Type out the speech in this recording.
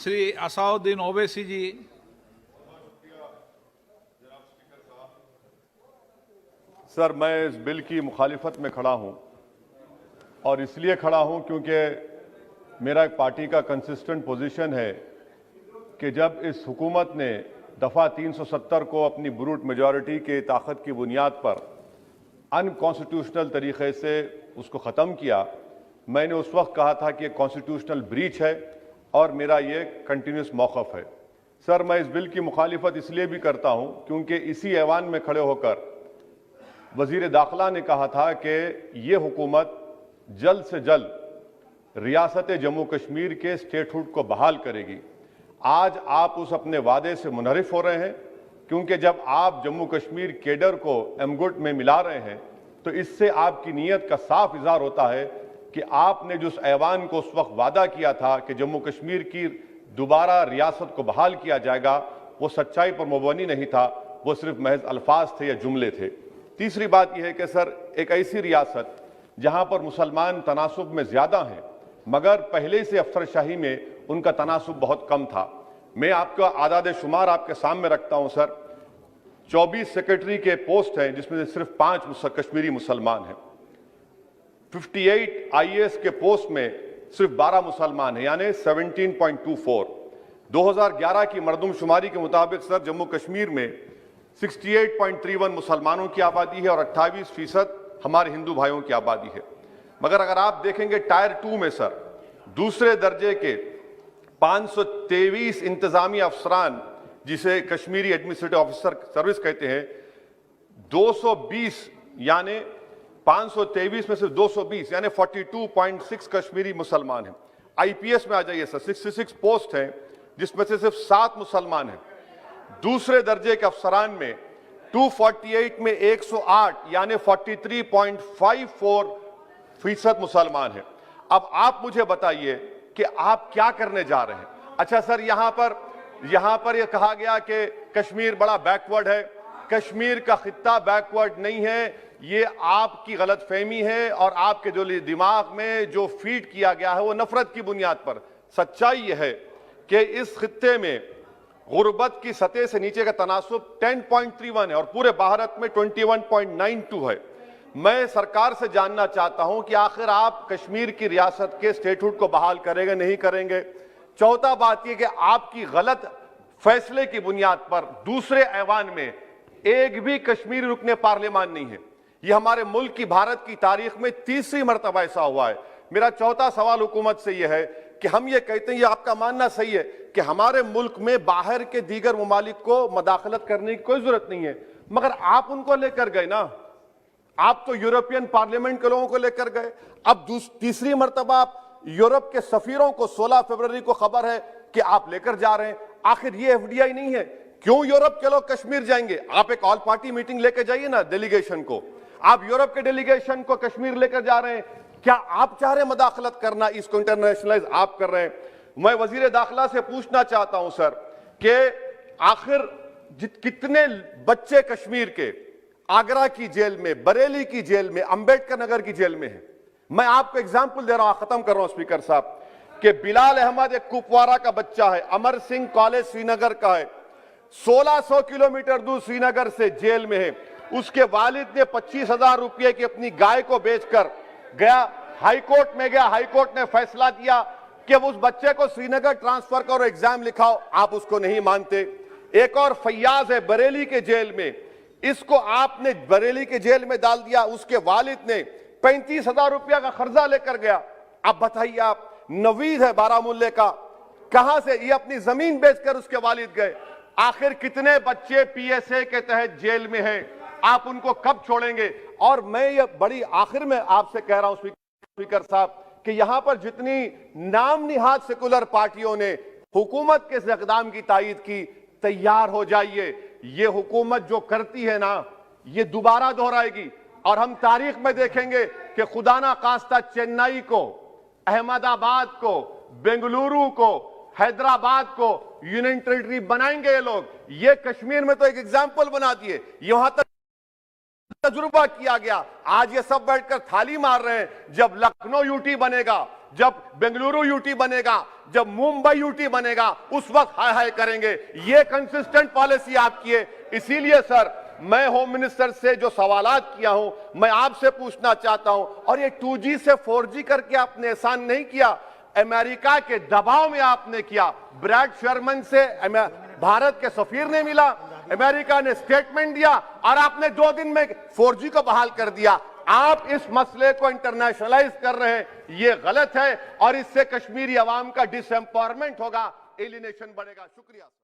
श्री असाउद्दीन ओवैसी जी। Sir, मैं इस bill की मुखालिफत में खड़ा हूं और इसलिए खड़ा हूं क्योंकि मेरा एक पार्टी का कंसिस्टेंट पोजीशन है कि जब इस हुकूमत ने दफ़ा 370 को अपनी ब्रूट मेजॉरिटी की ताकत की बुनियाद पर अनकॉन्स्टिट्यूशनल तरीके से उसको ख़त्म किया, मैंने उस वक्त कहा था कि एक कॉन्स्टिट्यूशनल ब्रीच है और मेरा ये कंटिन्यूस मौक़िफ़ है। सर, मैं इस बिल की मुखालिफत इसलिए भी करता हूं क्योंकि इसी ऐवान में खड़े होकर वज़ीर दाखिला ने कहा था कि ये हुकूमत जल्द से जल्द रियासत जम्मू कश्मीर के स्टेटहुड को बहाल करेगी। आज आप उस अपने वादे से मुनहरिफ हो रहे हैं क्योंकि जब आप जम्मू कश्मीर केडर को एमगुट में मिला रहे हैं तो इससे आपकी नीयत का साफ इज़हार होता है कि आपने जो उस ऐवान को उस वक्त वादा किया था कि जम्मू कश्मीर की दोबारा रियासत को बहाल किया जाएगा, वो सच्चाई पर मुबनी नहीं था, वो सिर्फ महज अल्फाज थे या जुमले थे। तीसरी बात यह है कि सर, एक ऐसी रियासत जहां पर मुसलमान तनासुब में ज्यादा हैं मगर पहले से अफसरशाही में उनका तनासुब बहुत कम था। मैं आपका आदाद शुमार आपके सामने रखता हूं सर। 24 सेक्रेटरी के पोस्ट हैं जिसमें से सिर्फ 5 कश्मीरी मुसलमान हैं। 58 IAS के पोस्ट में सिर्फ 12 मुसलमान हैं, यानी 17.24। 2011 की मरदमशुमारी के मुताबिक सर जम्मू कश्मीर में 68.31 मुसलमानों की आबादी है और 28% हमारे हिंदू भाइयों की आबादी है। मगर अगर आप देखेंगे टायर 2 में सर दूसरे दर्जे के 523 इंतजामी अफसरान, जिसे कश्मीरी एडमिनिस्ट्रेटिव ऑफिसर सर्विस कहते हैं, 220 यानी 523 में सिर्फ 220 यानी 42.6 कश्मीरी मुसलमान हैं। IPS में आ जाइए सर, 66 पोस्ट हैं जिसमें से सिर्फ 7 मुसलमान हैं। दूसरे दर्जे के अफसरान में 248 में 108 यानी 43.54% मुसलमान हैं। अब आप मुझे बताइए कि आप क्या करने जा रहे हैं। अच्छा सर, यहां पर यह कहा गया कि कश्मीर बड़ा बैकवर्ड है। कश्मीर का खित्ता बैकवर्ड नहीं है, ये आपकी गलतफहमी है और आपके जो दिमाग में जो फीड किया गया है वो नफरत की बुनियाद पर। सच्चाई यह है कि इस खित्ते में गुर्बत की सतह से नीचे का तनासुब 10.31 है और पूरे भारत में 21.92 है। मैं सरकार से जानना चाहता हूं कि आखिर आप कश्मीर की रियासत के स्टेटहुड को बहाल करेंगे, नहीं करेंगे। चौथा बात यह कि आपकी गलत फैसले की बुनियाद पर दूसरे ऐवान में एक भी कश्मीरी रुकने पार्लियामान नहीं है। यह हमारे मुल्क की, भारत की तारीख में तीसरी मरतबा ऐसा हुआ है। मेरा चौथा सवाल हुकूमत से यह है कि हम ये कहते हैं, ये आपका मानना सही है कि हमारे मुल्क में बाहर के दीगर ममालिक को मदाखलत करने की कोई जरूरत नहीं है, मगर आप उनको लेकर गए ना। आप तो यूरोपियन पार्लियामेंट के लोगों को लेकर गए। अब तीसरी मरतबा आप यूरोप के सफीरों को 16 फरवरी को खबर है कि आप लेकर जा रहे हैं। आखिर ये FDI नहीं है, क्यों यूरोप के लोग कश्मीर जाएंगे? आप एक ऑल पार्टी मीटिंग लेकर जाइए ना डेलीगेशन को। आप यूरोप के डेलीगेशन को कश्मीर लेकर जा रहे हैं, क्या आप चाह रहे हैं मदाखलत करना? इसको इंटरनेशनलाइज आप कर रहे हैं। मैं वजीर दाखिला से पूछना चाहता हूं सर कि आखिर कितने बच्चे कश्मीर के आगरा की जेल में, बरेली की जेल में, अंबेडकर नगर की जेल में हैं? मैं आपको एग्जाम्पल दे रहा हूं, खत्म कर रहा हूं स्पीकर साहब, कि बिलाल अहमद एक कुपवारा का बच्चा है, अमर सिंह कॉलेज श्रीनगर का है, 1600 किलोमीटर दूर श्रीनगर से जेल में है। उसके वालिद ने 25,000 रुपये की अपनी गाय को बेचकर गया, हाईकोर्ट में गया, हाईकोर्ट ने फैसला दिया कि उस बच्चे को श्रीनगर ट्रांसफर करो, एग्जाम लिखाओ। आप उसको नहीं मानते। एक और फैयाज है बरेली के जेल में, इसको आपने बरेली के जेल में डाल दिया। उसके वालिद ने 35,000 रुपया का कर्जा लेकर गया। अब बताइए आप, नवीद है बारामुल्ले का, कहां से ये अपनी जमीन बेचकर उसके वालिद गए। आखिर कितने बच्चे PSA के तहत जेल में हैं? आप उनको कब छोड़ेंगे? और मैं ये बड़ी आखिर में आपसे कह रहा हूं स्पीकर साहब कि यहां पर जितनी नाम निहाद सेकुलर पार्टियों ने हुकूमत के इस इक़दाम की तायीद की, तैयार हो जाइए। ये हुकूमत जो करती है ना, ये दोबारा दोहराएगी और हम तारीख में देखेंगे कि खुदा ना खास्ता चेन्नई को, अहमदाबाद को, बेंगलुरु को, हैदराबाद को यूनियन टेरिटरी बनाएंगे ये लोग। ये कश्मीर में तो एक एग्जाम्पल बना दिए, यहां तक तजुर्बा किया गया। आज ये सब बैठकर थाली मार रहे हैं। जब लखनऊ UT बनेगा, जब बेंगलुरु यूटी बनेगा, जब मुंबई यूटी बनेगा, उस वक्त हाय हाय करेंगे। ये कंसिस्टेंट पॉलिसी आपकी है। इसीलिए सर मैं होम मिनिस्टर से जो सवालात किया हूं, मैं आपसे पूछना चाहता हूं, और ये 2G से 4G करके आपने एहसान नहीं किया, अमेरिका के दबाव में आपने किया। ब्रैड शर्मन से भारत के सफीर ने मिला, अमेरिका ने स्टेटमेंट दिया और आपने 2 दिन में 4G को बहाल कर दिया। आप इस मसले को इंटरनेशनलाइज कर रहे हैं, ये गलत है और इससे कश्मीरी अवाम का डिसएम्पावरमेंट होगा, एलिनेशन बढ़ेगा। शुक्रिया।